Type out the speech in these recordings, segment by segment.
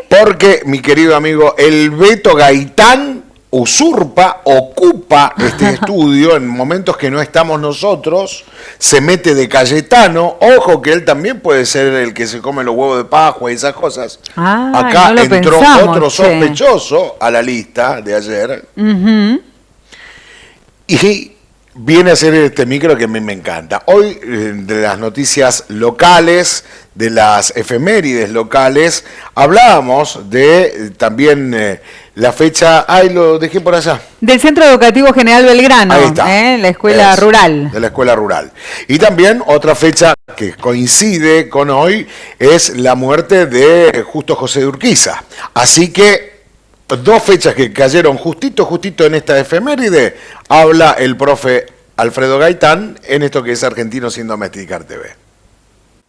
Porque, mi querido amigo, el Beto Gaitán ocupa este estudio en momentos que no estamos nosotros, se mete de Cayetano, ojo que él también puede ser el que se come los huevos de Pascua y esas cosas. Acá no entró pensamos, otro sospechoso a la lista de ayer, y viene a ser este micro que a mí me encanta. Hoy, de las noticias locales, de las efemérides locales, hablábamos de también la fecha, lo dejé por allá. Del Centro Educativo General Belgrano, Ahí está. La escuela rural. De la escuela rural. Y también otra fecha que coincide con hoy es la muerte de Justo José de Urquiza. Así que dos fechas que cayeron justito en esta efeméride, habla el profe Alfredo Gaitán en esto que es Argentinos sin Domesticar TV.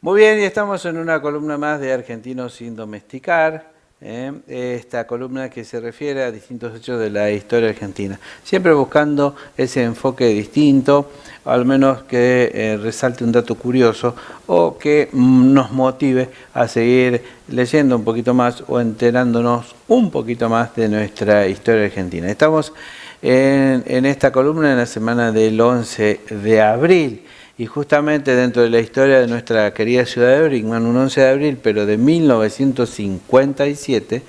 Muy bien, y estamos en una columna más de Argentinos sin Domesticar. Esta columna que se refiere a distintos hechos de la historia argentina, siempre buscando ese enfoque distinto, al menos que resalte un dato curioso o que nos motive a seguir leyendo un poquito más o enterándonos un poquito más de nuestra historia argentina. Estamos en esta columna en la semana del 11 de abril. Y justamente dentro de la historia de nuestra querida ciudad de Brinkman, un 11 de abril, pero de 1957,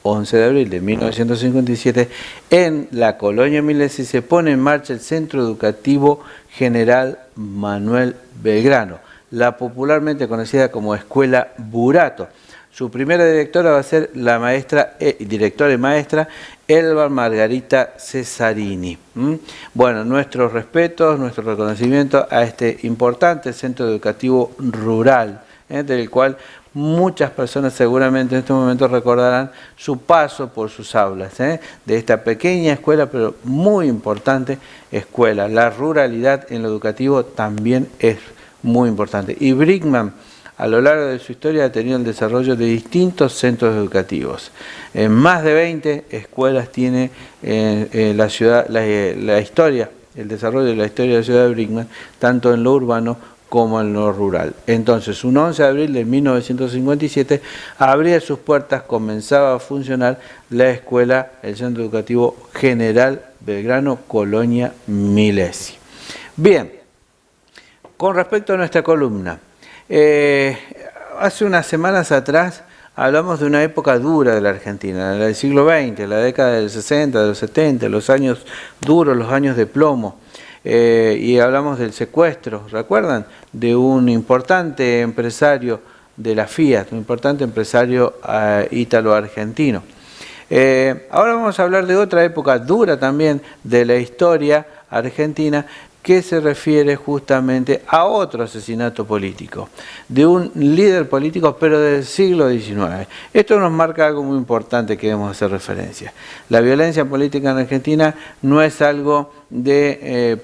11 de abril de 1957, en la colonia Milesi se pone en marcha el Centro Educativo General Manuel Belgrano, la popularmente conocida como Escuela Burato. Su primera directora va a ser la directora y maestra Elba Margarita Cesarini. Bueno, nuestros respetos, nuestro reconocimiento a este importante centro educativo rural, del cual muchas personas seguramente en este momento recordarán su paso por sus aulas, de esta pequeña escuela, pero muy importante escuela. La ruralidad en lo educativo también es muy importante. Y Brinkman, a lo largo de su historia, ha tenido el desarrollo de distintos centros educativos. En más de 20 escuelas tiene la ciudad, la historia, el desarrollo de la historia de la ciudad de Brinkman, tanto en lo urbano como en lo rural. Entonces, un 11 de abril de 1957, abría sus puertas, comenzaba a funcionar la escuela, el Centro Educativo General Belgrano, Colonia Milesi. Bien, con respecto a nuestra columna, hace unas semanas atrás hablamos de una época dura de la Argentina, del siglo XX, la década del 60, de los 70, los años duros, los años de plomo, y hablamos del secuestro, ¿recuerdan? De un importante empresario de la Fiat, un importante empresario ítalo-argentino. Ahora vamos a hablar de otra época dura también de la historia argentina, que se refiere justamente a otro asesinato político, de un líder político, pero del siglo XIX. Esto nos marca algo muy importante que debemos hacer referencia. La violencia política en Argentina no es algo que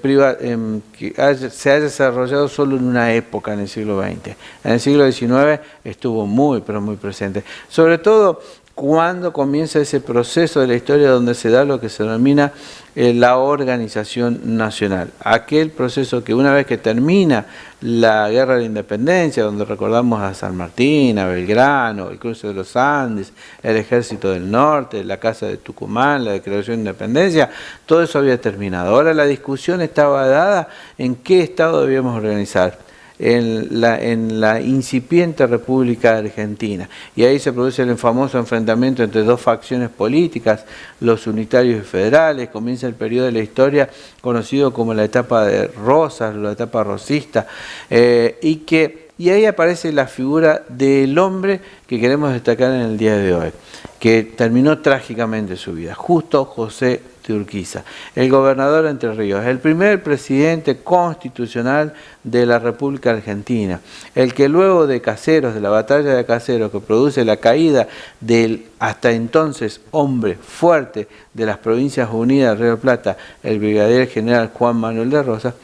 se haya desarrollado solo en una época en el siglo XX. En el siglo XIX estuvo muy, pero muy presente. Sobre todo cuando comienza ese proceso de la historia donde se da lo que se denomina la organización nacional. Aquel proceso que una vez que termina la Guerra de la Independencia, donde recordamos a San Martín, a Belgrano, el cruce de los Andes, el Ejército del Norte, la Casa de Tucumán, la Declaración de Independencia, todo eso había terminado. Ahora la discusión estaba dada en qué Estado debíamos organizar. En la incipiente República Argentina. Y ahí se produce el famoso enfrentamiento entre dos facciones políticas, los unitarios y federales. Comienza el periodo de la historia conocido como la etapa de Rosas, la etapa rosista, y ahí aparece la figura del hombre que queremos destacar en el día de hoy, que terminó trágicamente su vida, Justo José de Urquiza, el gobernador de Entre Ríos, el primer presidente constitucional de la República Argentina, el que luego de Caseros, de la batalla de Caseros, que produce la caída del hasta entonces hombre fuerte de las Provincias Unidas de Río de Plata, el brigadier general Juan Manuel de Rosas,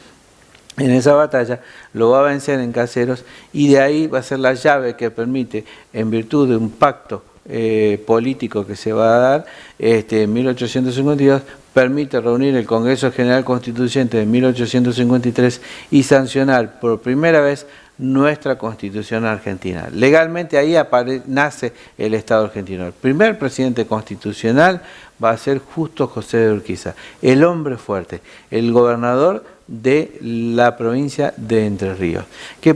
en esa batalla lo va a vencer en Caseros, y de ahí va a ser la llave que permite, en virtud de un pacto político que se va a dar en 1852, permite reunir el Congreso General Constituyente de 1853 y sancionar por primera vez nuestra Constitución argentina. Legalmente ahí nace el Estado argentino. El primer presidente constitucional va a ser Justo José de Urquiza, el hombre fuerte, el gobernador de la provincia de Entre Ríos, que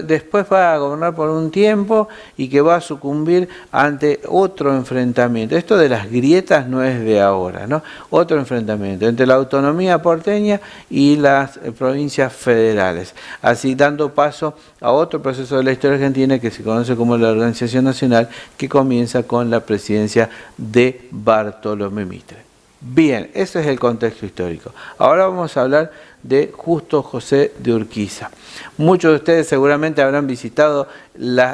después va a gobernar por un tiempo y que va a sucumbir ante otro enfrentamiento. Esto de las grietas no es de ahora, ¿no? Otro enfrentamiento entre la autonomía porteña y las provincias federales, así dando paso a otro proceso de la historia argentina que se conoce como la Organización Nacional, que comienza con la presidencia de Bartolomé Mitre. Bien, ese es el contexto histórico. Ahora vamos a hablar de Justo José de Urquiza. Muchos de ustedes seguramente habrán visitado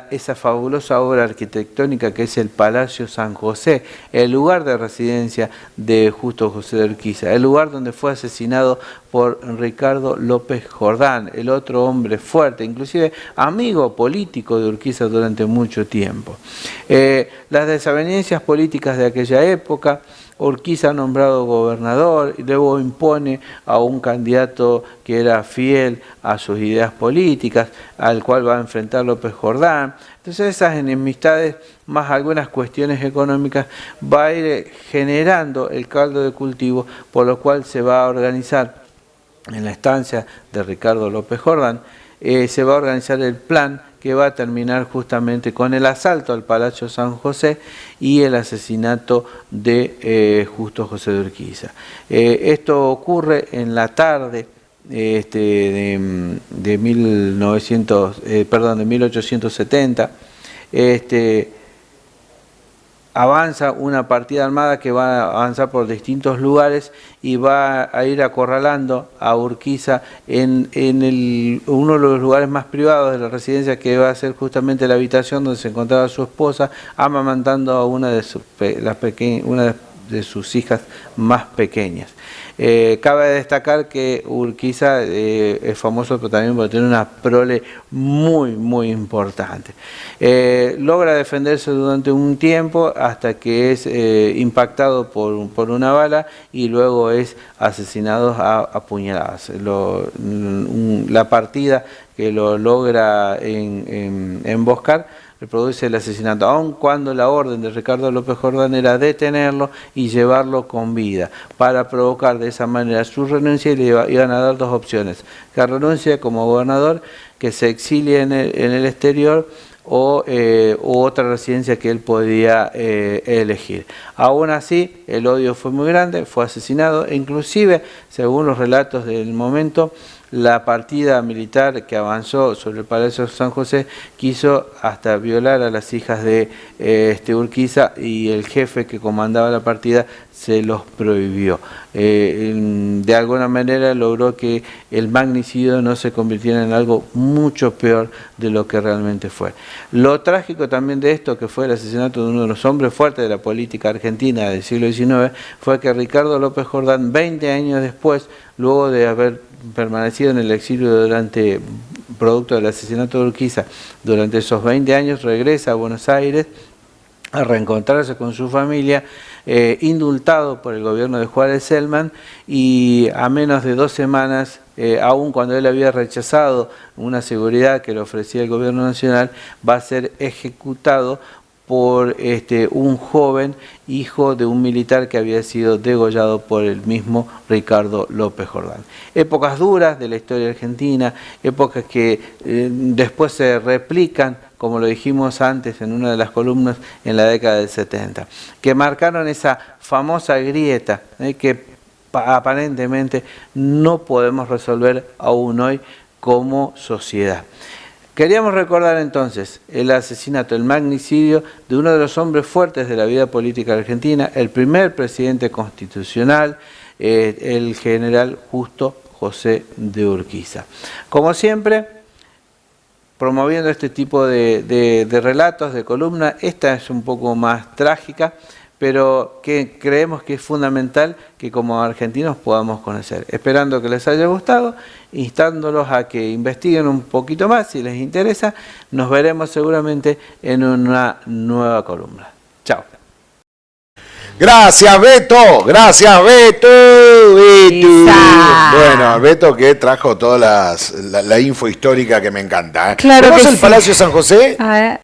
esa fabulosa obra arquitectónica que es el Palacio San José, el lugar de residencia de Justo José de Urquiza, el lugar donde fue asesinado por Ricardo López Jordán, el otro hombre fuerte, inclusive amigo político de Urquiza durante mucho tiempo. Las desavenencias políticas de aquella época, Urquiza nombrado gobernador y luego impone a un candidato que era fiel a sus ideas políticas, al cual va a enfrentar López Jordán. Entonces esas enemistades, más algunas cuestiones económicas, va a ir generando el caldo de cultivo por lo cual se va a organizar en la estancia de Ricardo López Jordán, se va a organizar el plan que va a terminar justamente con el asalto al Palacio San José y el asesinato de Justo José de Urquiza. Esto ocurre en la tarde de 1870. Avanza una partida armada que va a avanzar por distintos lugares y va a ir acorralando a Urquiza en uno de los lugares más privados de la residencia, que va a ser justamente la habitación donde se encontraba su esposa, amamantando a una de sus hijas más pequeñas. Cabe destacar que Urquiza es famoso también por tener una prole muy importante. Logra defenderse durante un tiempo hasta que es impactado por una bala y luego es asesinado a puñaladas. La partida que lo logra emboscar reproduce el asesinato, aun cuando la orden de Ricardo López Jordán era detenerlo y llevarlo con vida, para provocar de esa manera su renuncia, y le iban a dar dos opciones: que renuncie como gobernador, que se exilie en el exterior, o otra residencia que él podía elegir. Aún así, el odio fue muy grande, fue asesinado, e inclusive, según los relatos del momento, la partida militar que avanzó sobre el Palacio San José quiso hasta violar a las hijas de Urquiza, y el jefe que comandaba la partida se los prohibió. De alguna manera logró que el magnicidio no se convirtiera en algo mucho peor de lo que realmente fue. Lo trágico también de esto, que fue el asesinato de uno de los hombres fuertes de la política argentina del siglo XIX, fue que Ricardo López Jordán, 20 años después, luego de haber permanecido en el exilio producto del asesinato de Urquiza, durante esos 20 años, regresa a Buenos Aires a reencontrarse con su familia, indultado por el gobierno de Juárez Celman, y a menos de 2 semanas, aun cuando él había rechazado una seguridad que le ofrecía el gobierno nacional, va a ser ejecutado por un joven hijo de un militar que había sido degollado por el mismo Ricardo López Jordán. Épocas duras de la historia argentina, épocas que después se replican, como lo dijimos antes en una de las columnas, en la década del 70, que marcaron esa famosa grieta que aparentemente no podemos resolver aún hoy como sociedad. Queríamos recordar entonces el asesinato, el magnicidio de uno de los hombres fuertes de la vida política argentina, el primer presidente constitucional, el general Justo José de Urquiza. Como siempre, promoviendo este tipo de relatos, de columnas, esta es un poco más trágica, pero que creemos que es fundamental que como argentinos podamos conocer. Esperando que les haya gustado, instándolos a que investiguen un poquito más si les interesa. Nos veremos seguramente en una nueva columna. Chao. Gracias, Beto. Gracias, Beto. Esa. Bueno, Beto que trajo toda la info histórica que me encanta. Claro que ¿Conoce el sí. Palacio San José? A ver.